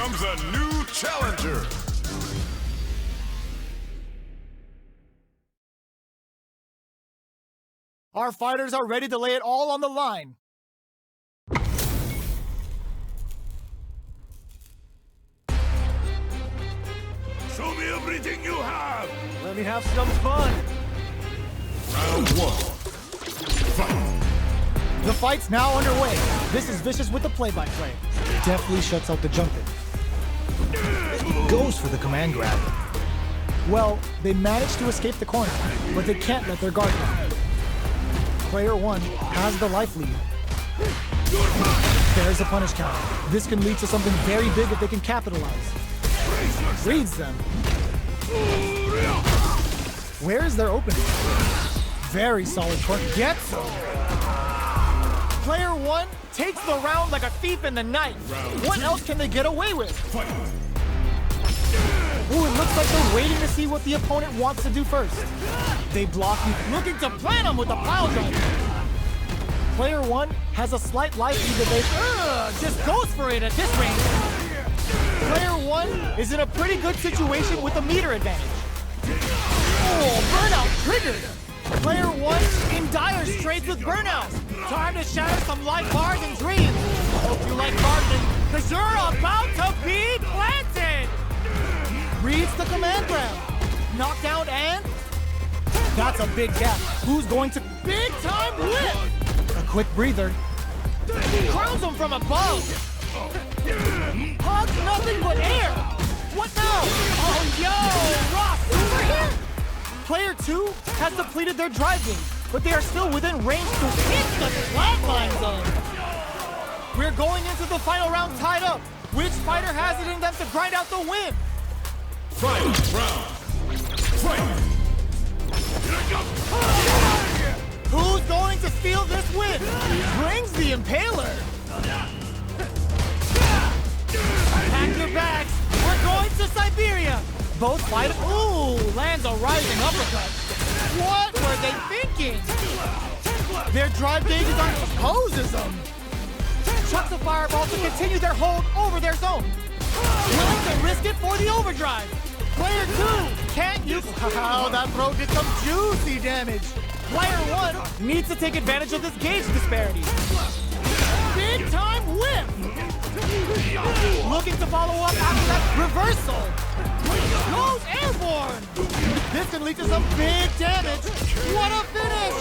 comes a new challenger. Our fighters are ready to lay it all on the line. Show me everything you have. Let me have some fun. Round one. Fight. The fight's now underway. This is Vicious with the play-by-play. Deftly shuts out the jumping. Goes for the command grab. Well, they managed to escape the corner, but they can't let their guard down. Player one has the life lead. There's a punish counter. This can lead to something very big if they can capitalize. Reads them. Where is their opening? Very solid corner. Gets them. Player one takes the round like a thief in the night. What else can they get away with? Ooh, it looks like they're waiting to see what the opponent wants to do first. They block you, looking to plant them with a pile driver. Player one has a slight life lead that they just goes for it at this range. Player one is in a pretty good situation with a meter advantage. Oh, burnout triggered. Player one in dire straits with burnout. Time to shatter some life bars and dreams. Hope you like gardening, because you're about to be planted. Reads the command grab. Knockdown and... That's a big gap. Who's going to... Big time whip! A quick breather. Crowns him from above. Hugs nothing but air. What now? Oh, yo! Rock over here! Player two has depleted their drive game, but they are still within range to hit the flatline zone. We're going into the final round tied up. Which fighter has it in them to grind out the win? Fight round. Fight. Who's going to steal this win? Brings the Impaler. Pack your bags. We're going to Siberia. Both fight. Ooh, lands a rising uppercut. What were they thinking? Their drive gauges aren't opposes them. Chucks a fireball to continue their hold over their zone. Willing to risk it for the overdrive. Player two can't use. Oh, that throw did some juicy damage. Player one needs to take advantage of this gauge disparity. Big time whip. Looking to follow up after that reversal. Goes airborne. This can lead to some big damage. What a finish.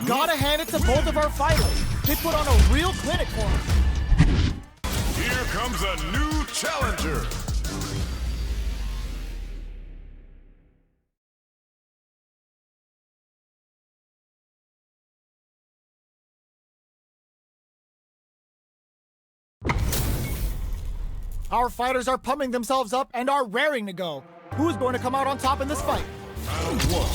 Gotta hand it to both of our fighters. They put on a real clinic for him. Here comes a new challenger. Our fighters are pumping themselves up and are raring to go. Who's going to come out on top in this fight? Round one.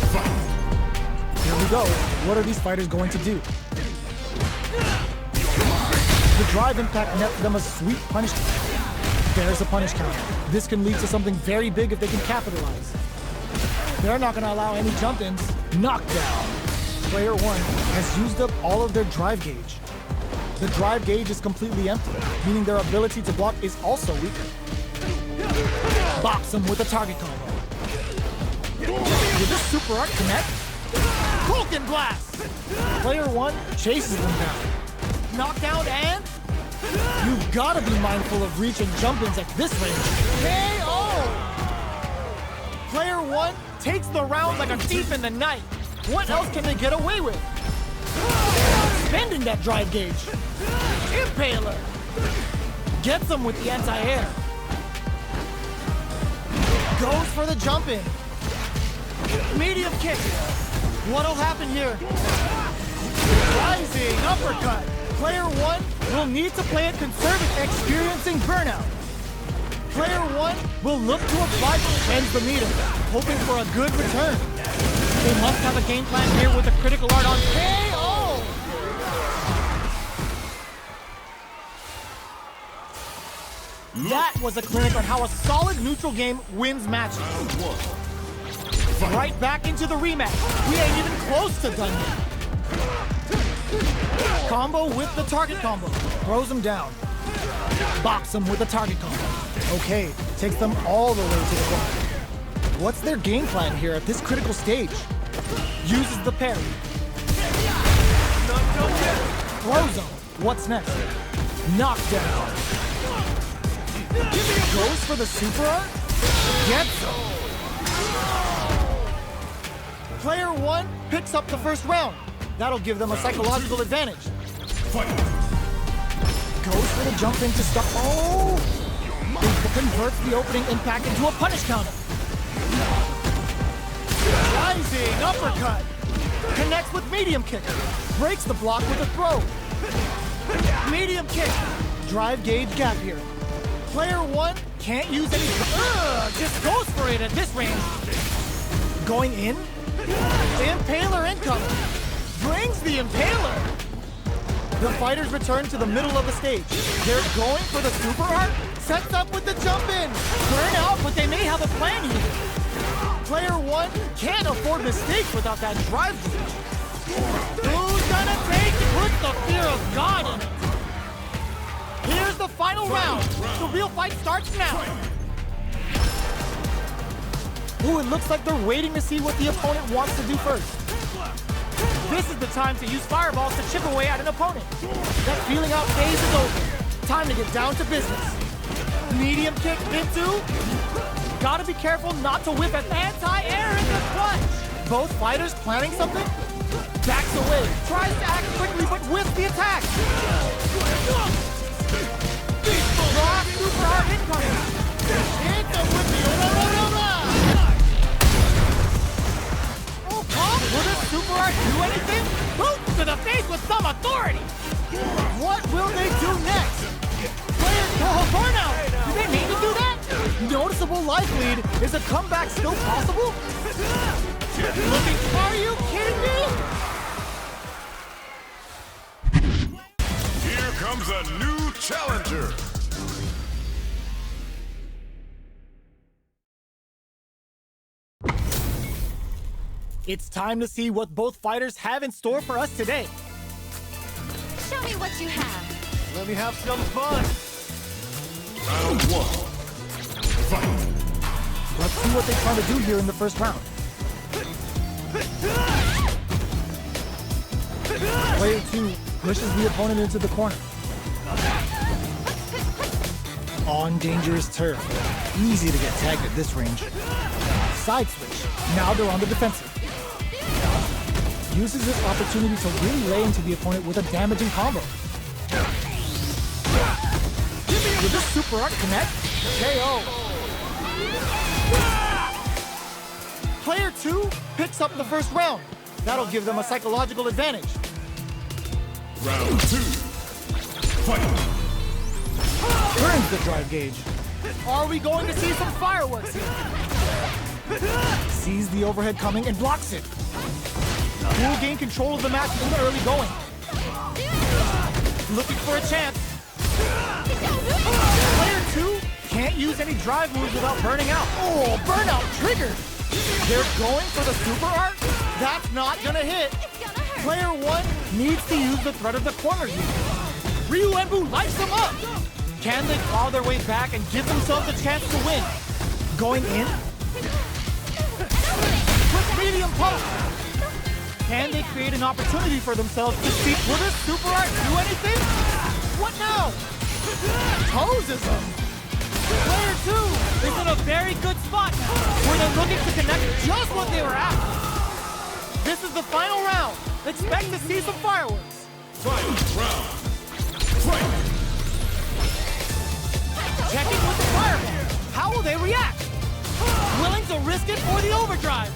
Fight. Here we go. What are these fighters going to do? The drive impact nets them a sweet punish. There's a punish counter. This can lead to something very big if they can capitalize. They're not going to allow any jump-ins. Knockdown. Player one has used up all of their drive gauge. The drive gauge is completely empty, meaning their ability to block is also weaker. Box them with a target combo. With a super art connect. Vulcan blast! Player one chases them down. Knockdown and... You've got to be mindful of reaching jump-ins at this range. KO! Player one takes the round like a thief in the night. What else can they get away with? Spending that drive gauge. Impaler. Gets them with the anti-air. Goes for the jump-in. Medium kick. What'll happen here? Rising uppercut. Player one will need to play it conservative, experiencing burnout. Player one will look to apply cleanse the meter, hoping for a good return. They must have a game plan here with a critical art on KO! That was a clinic on how a solid neutral game wins matches. Right back into the rematch. We ain't even close to done yet. Combo with the target combo. Throws him down. Box him with the target combo. Okay, takes them all the way to the corner. What's their game plan here at this critical stage? Uses the parry. Throws him. What's next? Knockdown. Goes for the super art. Gets him. Player 1 picks up the first round. That'll give them a psychological advantage. Goes for the jump in to stop. Oh! He converts the opening impact into a punish counter. Rising uppercut. Connects with medium kick. Breaks the block with a throw. Medium kick. Drive gauge gap here. Player 1 can't use any. Just goes for it at this range. Going in. Impaler incoming. Brings the Impaler. The fighters return to the middle of the stage. They're going for the super art. Sets up with the jump in. Burn out, but they may have a plan here. Player 1 can't afford mistakes without that drive. Who's gonna take it? Put the fear of God in it. Here's the final round. The real fight starts now. Ooh, it looks like they're waiting to see what the opponent wants to do first. This is the time to use fireballs to chip away at an opponent. That feeling out phase is over. Time to get down to business. Medium kick into. Gotta be careful not to whip an anti-air in the clutch. Both fighters planning something. Backs away. Tries to act quickly, but whiffs the attack. Rock super hard incoming. Hit them with the will this super art do anything? Boot to the face with some authority! What will they do next? Players burnout! Do they need to do that? Noticeable life lead. Is a comeback still possible? Looking, are you kidding me? Here comes a new challenger. It's time to see what both fighters have in store for us today. Show me what you have. Let me have some fun. Round 1. Fight. Let's see what they try to do here in the first round. Player 2 pushes the opponent into the corner. On dangerous turf. Easy to get tagged at this range. Side switch. Now they're on the defensive. Uses this opportunity to really lay into the opponent with a damaging combo. With this super art connect, KO. Player 2 picks up the first round. That'll give them a psychological advantage. Round 2. Fight. Burns the drive gauge. Are we going to see some fireworks here? Sees the overhead coming and blocks it. Will gain control of the match in the early going. Looking for a chance. Player 2 can't use any drive moves without burning out. Oh, burnout triggered. They're going for the super art. That's not gonna hit. Player 1 needs to use the threat of the corner here. Ryu and Boo lights them up. Can they claw their way back and give themselves a chance to win? Going in. Quick medium poke. Can they create an opportunity for themselves to see? Will this super art do anything? What now? Poses them. Player 2 is in a very good spot now, where they're looking to connect just what they were after. This is the final round. Expect to see some fireworks. Final round. Fight. Checking with the fireball. How will they react? Willing to risk it for the overdrive.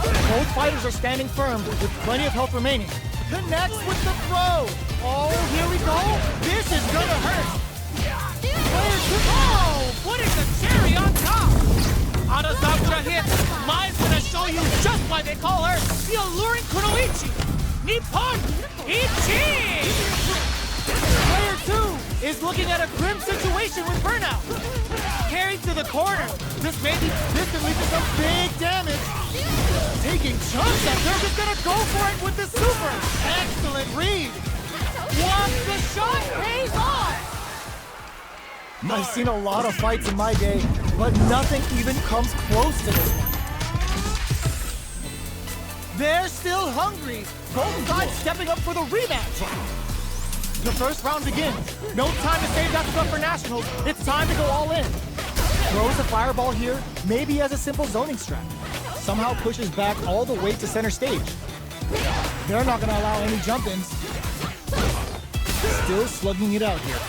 Both fighters are standing firm with plenty of health remaining. Connects with the throw. Oh, here we go. This is gonna hurt. Player 2. Oh, putting the cherry on top. Arasaka hit. Mine's gonna show you just why they call her the alluring Kunoichi. Nippon Ichi. Player 2 is looking at a grim situation with burnout. carried to the corner. This can lead to some big damage. Taking chunks at they're just gonna go for it with the super. Excellent read. Once the shot pays off. I've seen a lot of fights in my day, but nothing even comes close to this one. They're still hungry. Both sides stepping up for the rematch. The first round begins. No time to save that stuff for nationals. It's time to go all in. Throws a fireball here, maybe as a simple zoning strat. Somehow pushes back all the way to center stage. They're not gonna allow any jump-ins. Still slugging it out here.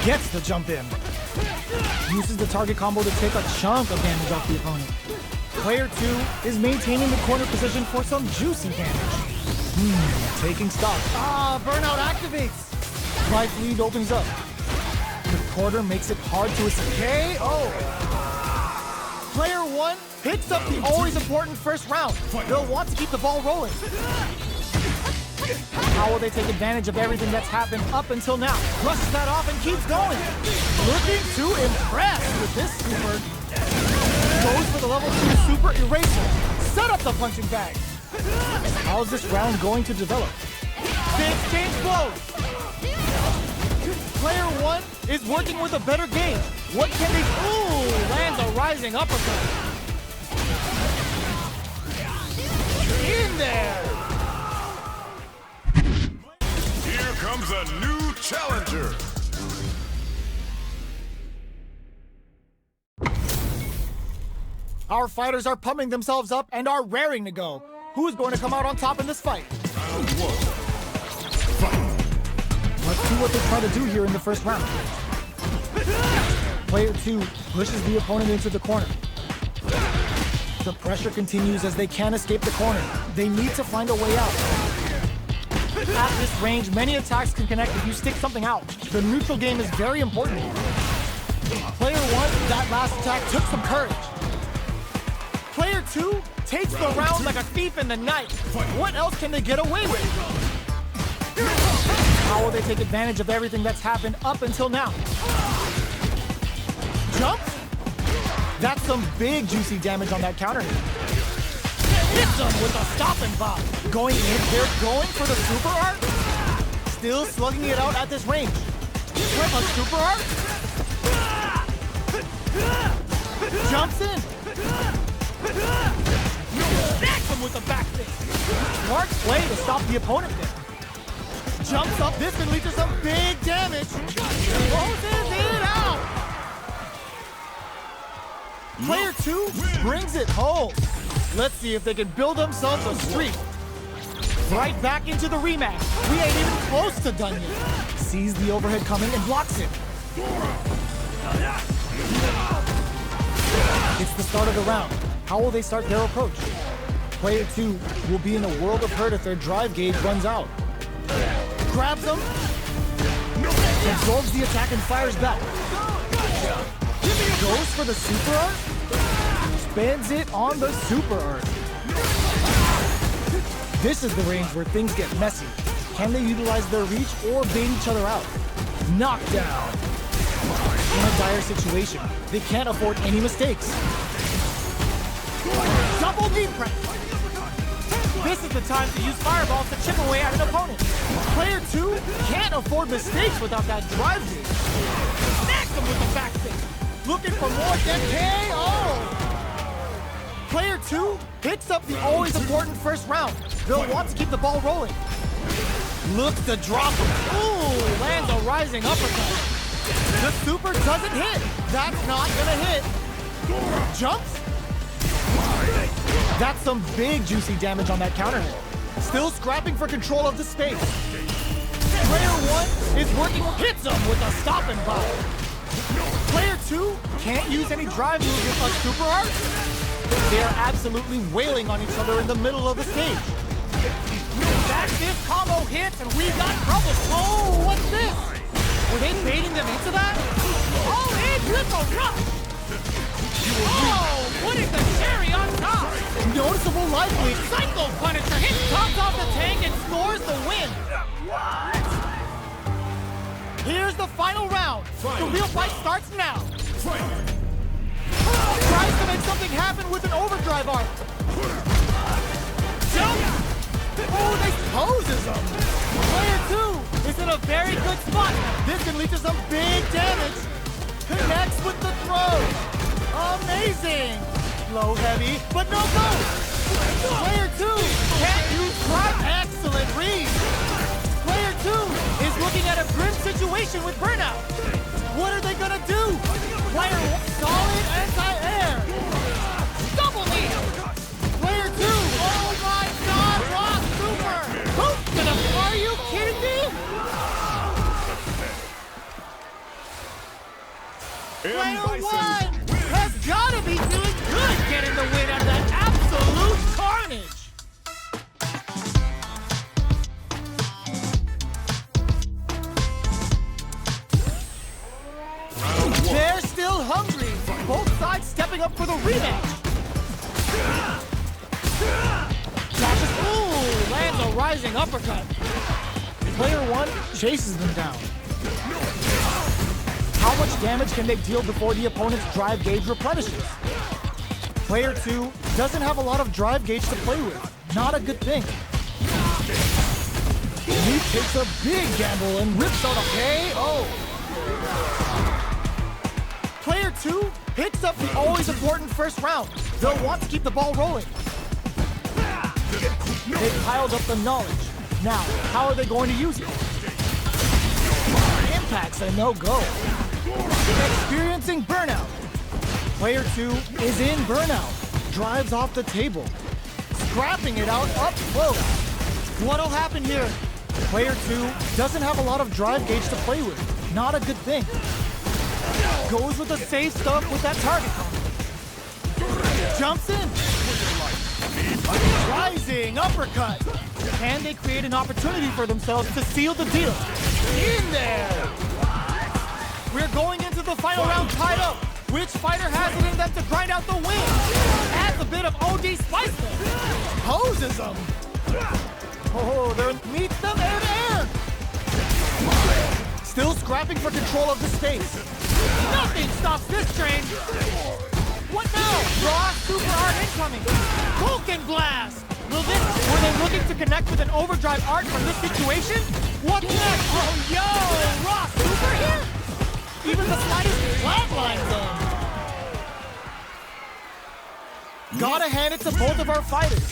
Gets the jump in. Uses the target combo to take a chunk of damage off the opponent. Player 2 is maintaining the corner position for some juicy damage. Taking stock. Burnout activates. Life lead opens up. The quarter makes it hard to escape. Player 1 picks up the always important first round. They'll want to keep the ball rolling. How will they take advantage of everything that's happened up until now? Brushes that off and keeps going. Looking to impress with this super. Goes for the level 2 super eraser. Set up the punching bag. How's this round going to develop? The exchange blows. Player 1 is working with a better game. What can they... lands a rising uppercut. In there. Here comes a new challenger. Our fighters are pumping themselves up and are raring to go. Who's going to come out on top in this fight? Round 1. Fight. Let's see what they try to do here in the first round. Player 2 pushes the opponent into the corner. The pressure continues as they can't escape the corner. They need to find a way out. At this range, many attacks can connect if you stick something out. The neutral game is very important. Player 1, that last attack took some courage. Player 2 takes the round like a thief in the night. What else can they get away with? How will they take advantage of everything that's happened up until now? Jump? That's some big juicy damage on that counter hit. Hits them with a stop and pop. Going in, they're going for the super art. Still slugging it out at this range. With a super art. Jumps in. Snacks him with a back fist. Smart play to stop the opponent there. Jumps up, this can lead to some big damage. Closes it out. Player 2 brings it home. Let's see if they can build themselves a streak. Right back into the rematch. We ain't even close to done yet. Sees the overhead coming and blocks it. It's the start of the round. How will they start their approach? Player 2 will be in a world of hurt if their drive gauge runs out. Grabs them, absorbs the attack and fires back. Goes for the super art, spends it on the super art. This is the range where things get messy. Can they utilize their reach or bait each other out? Knockdown. In a dire situation, they can't afford any mistakes. Double knee press. This is the time to use fireballs to chip away at an opponent. Player 2 can't afford mistakes without that drive gauge. Snacks him with the back fist. Looking for more than KO. Player 2 picks up the always important first round. They'll want to keep the ball rolling. Looks to drop him. Lands a rising uppercut. The super doesn't hit. That's not gonna hit. Jumps. That's some big juicy damage on that counter hit. Still scrapping for control of the space. Player 1 is working, hits him with a stop and pop. Player 2 can't use any drive moves with a super art. They are absolutely wailing on each other in the middle of the stage. That this combo hits and we got trouble. Oh, what's this? Were they baiting them into that? Oh, in with a rush. Oh, putting the cherry on top. Noticeable life leak. Psycho Punisher hits tops off the tank and scores the win. What? Here's the final round. The real fight starts now. Tries to make something happen with an overdrive arc. Jump! Oh, they poses him. Player 2 is in a very good spot. This can lead to some big damage. Connects with the throw. Amazing. Low heavy, but no go. Player 2 can't use drive. Excellent read. Player 2 is looking at a grim situation with burnout. What are they gonna do? Player 1, solid anti-air. Double knee. Player 2, oh my God, Ross Super. Who's gonna, are you kidding me? Player 1 has gotta be doing good getting the win out of that absolute carnage. They're still hungry. Both sides stepping up for the rematch. Dashes, ooh, lands a rising uppercut. Player 1 chases them down. How much damage can they deal before the opponent's drive gauge replenishes? Player 2 doesn't have a lot of drive gauge to play with. Not a good thing. He takes a big gamble and rips out a KO. Player 2 picks up the always important first round. They'll want to keep the ball rolling. They piled up the knowledge. Now, how are they going to use it? Impact's a no-go. Experiencing burnout. Player 2 is in burnout. Drives off the table. Scrapping it out up close. What'll happen here? Player 2 doesn't have a lot of drive gauge to play with. Not a good thing. Goes with the safe stuff with that target combo. Jumps in. Rising uppercut. Can they create an opportunity for themselves to seal the deal? In there. We're going into the final round tied up. Which fighter has it in them to grind out the win? Adds a bit of OD spice there. Poses them. Oh, they're meet them air to air. Still scrapping for control of the space. Nothing stops this train. What now? Raw super art incoming. Vulcan blast. Were they looking to connect with an overdrive art from this situation? What next? Oh, yo, Raw super here? Even the slightest flatlines them. Gotta hand it to both of our fighters.